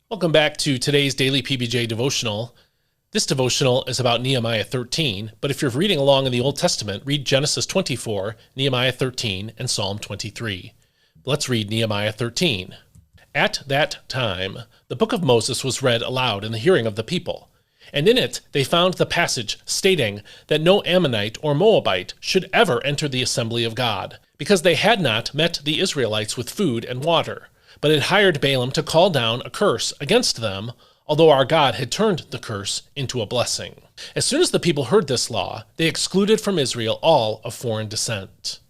Welcome back to today's daily PBJ devotional. This devotional is about Nehemiah 13, but if you're reading along in the Old Testament, read Genesis 24, Nehemiah 13, and Psalm 23. Let's read Nehemiah 13. At that time, the book of Moses was read aloud in the hearing of the people, and in it they found the passage stating that no Ammonite or Moabite should ever enter the assembly of God, because they had not met the Israelites with food and water, but had hired Balaam to call down a curse against them, although our God had turned the curse into a blessing. As soon as the people heard this law, they excluded from Israel all of foreign descent.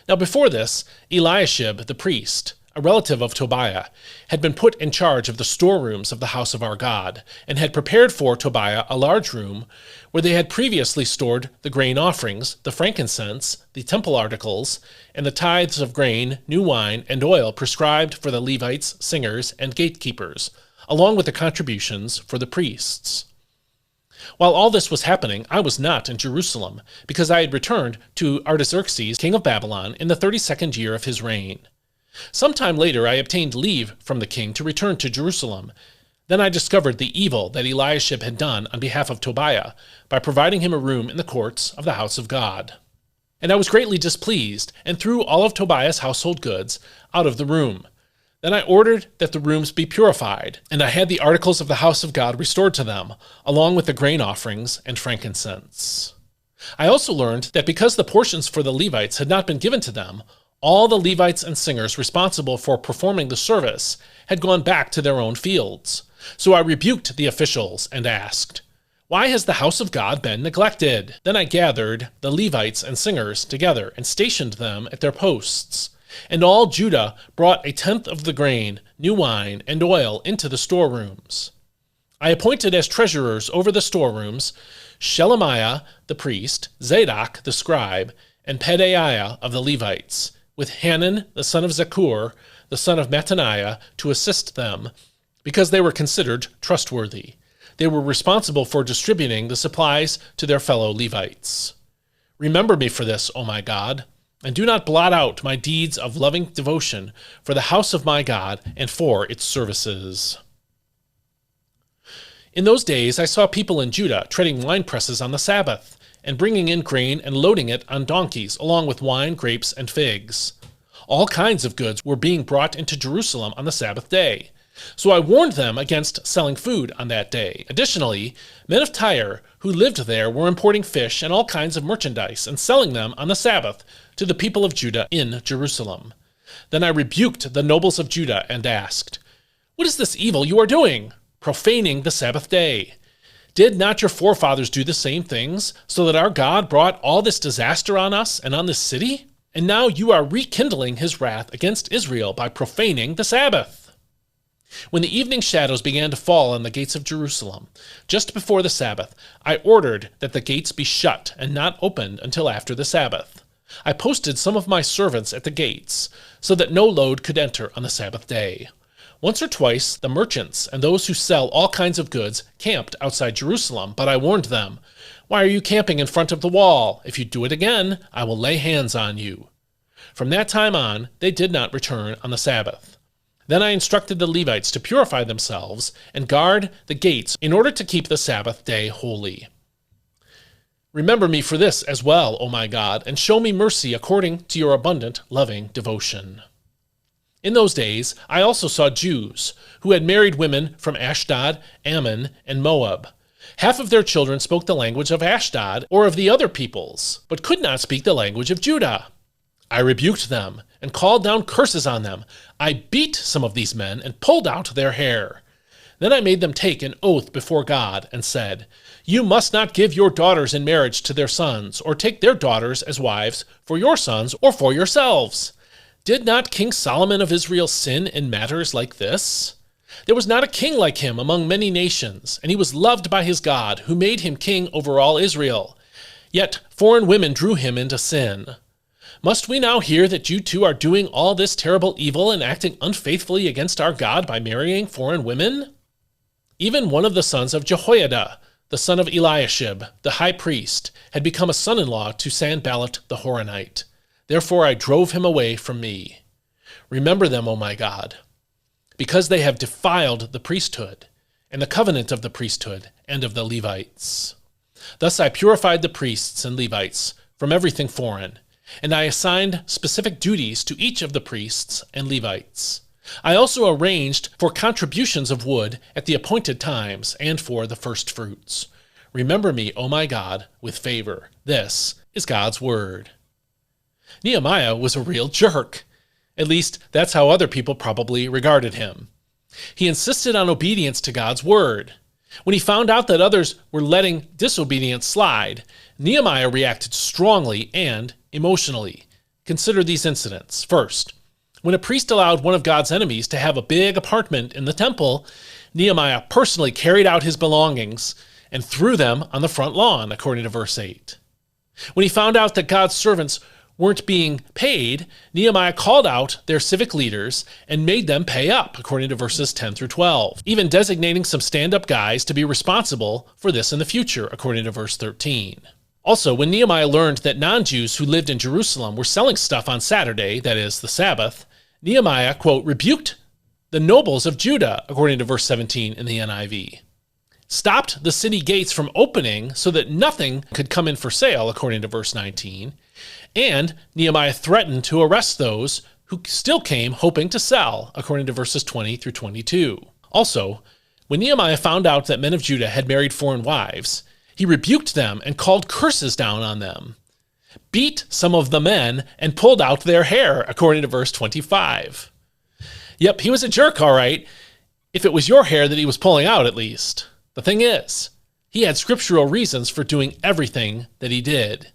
Now before this, Eliashib the priest, a relative of Tobiah, had been put in charge of the storerooms of the house of our God, and had prepared for Tobiah a large room where they had previously stored the grain offerings, the frankincense, the temple articles, and the tithes of grain, new wine, and oil prescribed for the Levites, singers, and gatekeepers, along with the contributions for the priests. While all this was happening, I was not in Jerusalem, because I had returned to Artaxerxes, king of Babylon, in the 32nd year of his reign. Sometime later I obtained leave from the king to return to Jerusalem. Then I discovered the evil that Eliashib had done on behalf of Tobiah by providing him a room in the courts of the house of God. And I was greatly displeased, and threw all of Tobiah's household goods out of the room. Then I ordered that the rooms be purified, and I had the articles of the house of God restored to them, along with the grain offerings and frankincense. I also learned that because the portions for the Levites had not been given to them, all the Levites and singers responsible for performing the service had gone back to their own fields. So I rebuked the officials and asked, "Why has the house of God been neglected?" Then I gathered the Levites and singers together and stationed them at their posts. And all Judah brought a tenth of the grain, new wine, and oil into the storerooms. I appointed as treasurers over the storerooms Shelemiah the priest, Zadok the scribe, and Pedaiah of the Levites, with Hanan the son of Zaccur, the son of Mattaniah, to assist them, because they were considered trustworthy. They were responsible for distributing the supplies to their fellow Levites. Remember me for this, O my God, and do not blot out my deeds of loving devotion for the house of my God and for its services. In those days I saw people in Judah treading wine presses on the Sabbath, and bringing in grain and loading it on donkeys, along with wine, grapes, and figs. All kinds of goods were being brought into Jerusalem on the Sabbath day. So I warned them against selling food on that day. Additionally, men of Tyre who lived there were importing fish and all kinds of merchandise and selling them on the Sabbath to the people of Judah in Jerusalem. Then I rebuked the nobles of Judah and asked, "What is this evil you are doing, profaning the Sabbath day? Did not your forefathers do the same things, so that our God brought all this disaster on us and on this city? And now you are rekindling his wrath against Israel by profaning the Sabbath." When the evening shadows began to fall on the gates of Jerusalem, just before the Sabbath, I ordered that the gates be shut and not opened until after the Sabbath. I posted some of my servants at the gates, so that no load could enter on the Sabbath day. Once or twice the merchants and those who sell all kinds of goods camped outside Jerusalem, but I warned them, "Why are you camping in front of the wall? If you do it again, I will lay hands on you." From that time on, they did not return on the Sabbath. Then I instructed the Levites to purify themselves and guard the gates in order to keep the Sabbath day holy. Remember me for this as well, O my God, and show me mercy according to your abundant loving devotion. In those days, I also saw Jews who had married women from Ashdod, Ammon, and Moab. Half of their children spoke the language of Ashdod or of the other peoples, but could not speak the language of Judah. I rebuked them and called down curses on them. I beat some of these men and pulled out their hair. Then I made them take an oath before God and said, "You must not give your daughters in marriage to their sons, or take their daughters as wives for your sons or for yourselves. Did not King Solomon of Israel sin in matters like this? There was not a king like him among many nations, and he was loved by his God, who made him king over all Israel. Yet foreign women drew him into sin. Must we now hear that you too are doing all this terrible evil and acting unfaithfully against our God by marrying foreign women?" Even one of the sons of Jehoiada, the son of Eliashib, the high priest, had become a son-in-law to Sanballat the Horonite. Therefore I drove him away from me. Remember them, O my God. because they have defiled the priesthood, and the covenant of the priesthood and of the Levites. Thus I purified the priests and Levites from everything foreign, and I assigned specific duties to each of the priests and Levites. I also arranged for contributions of wood at the appointed times and for the first fruits. Remember me, O my God, with favor. This is God's word. Nehemiah was a real jerk. At least, that's how other people probably regarded him. He insisted on obedience to God's word. When he found out that others were letting disobedience slide, Nehemiah reacted strongly and emotionally. Consider these incidents. First, when a priest allowed one of God's enemies to have a big apartment in the temple, Nehemiah personally carried out his belongings and threw them on the front lawn, according to verse 8. When he found out that God's servants weren't being paid, Nehemiah called out their civic leaders and made them pay up, according to verses 10 through 12, even designating some stand-up guys to be responsible for this in the future, according to verse 13. Also, when Nehemiah learned that non-Jews who lived in Jerusalem were selling stuff on Saturday, that is, the Sabbath, Nehemiah, quote, rebuked the nobles of Judah, according to verse 17 in the NIV. Stopped the city gates from opening so that nothing could come in for sale, according to verse 19. And Nehemiah threatened to arrest those who still came hoping to sell, according to verses 20 through 22. Also, when Nehemiah found out that men of Judah had married foreign wives, he rebuked them and called curses down on them, beat some of the men, and pulled out their hair, according to verse 25. Yep, he was a jerk, all right, if it was your hair that he was pulling out, at least. The thing is, he had scriptural reasons for doing everything that he did.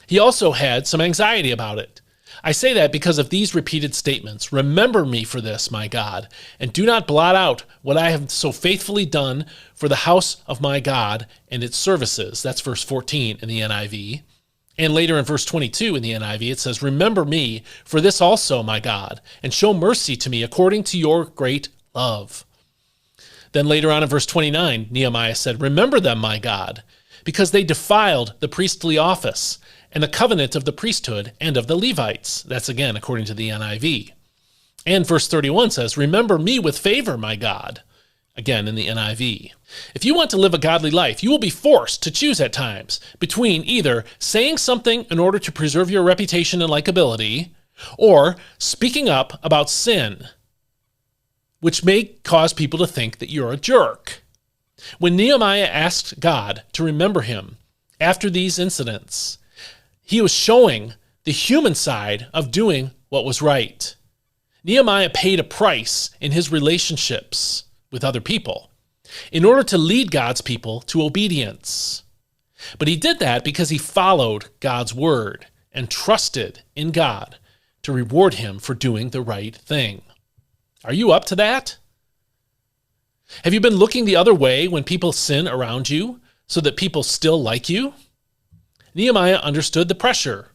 He also had some anxiety about it. I say that because of these repeated statements. Remember me for this, my God, and do not blot out what I have so faithfully done for the house of my God and its services. That's verse 14 in the NIV. And later in verse 22 in the NIV, it says, remember me for this also, my God, and show mercy to me according to your great love. Then later on in verse 29, Nehemiah said, remember them, my God, because they defiled the priestly office and the covenant of the priesthood and of the Levites. That's again according to the NIV. And verse 31 says, remember me with favor, my God, again in the NIV. If you want to live a godly life, you will be forced to choose at times between either saying something in order to preserve your reputation and likability, or speaking up about sin, which may cause people to think that you're a jerk. When Nehemiah asked God to remember him after these incidents, he was showing the human side of doing what was right. Nehemiah paid a price in his relationships with other people in order to lead God's people to obedience. But he did that because he followed God's word and trusted in God to reward him for doing the right thing. Are you up to that? Have you been looking the other way when people sin around you so that people still like you? Nehemiah understood the pressure.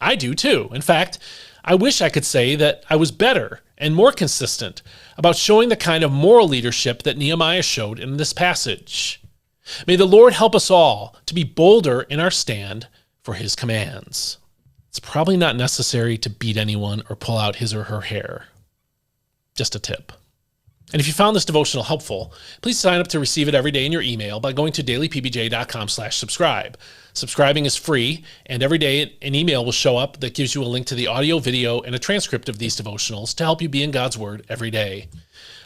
I do too. In fact, I wish I could say that I was better and more consistent about showing the kind of moral leadership that Nehemiah showed in this passage. May the Lord help us all to be bolder in our stand for his commands. It's probably not necessary to beat anyone or pull out his or her hair. Just a tip. And if you found this devotional helpful, please sign up to receive it every day in your email by going to dailypbj.com/subscribe. Subscribing is free, and every day an email will show up that gives you a link to the audio, video, and a transcript of these devotionals to help you be in God's Word every day.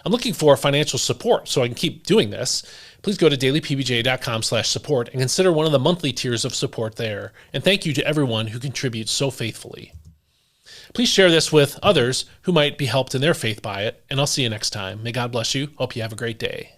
I'm looking for financial support so I can keep doing this. Please go to dailypbj.com/support and consider one of the monthly tiers of support there. And thank you to everyone who contributes so faithfully. Please share this with others who might be helped in their faith by it, and I'll see you next time. May God bless you. Hope you have a great day.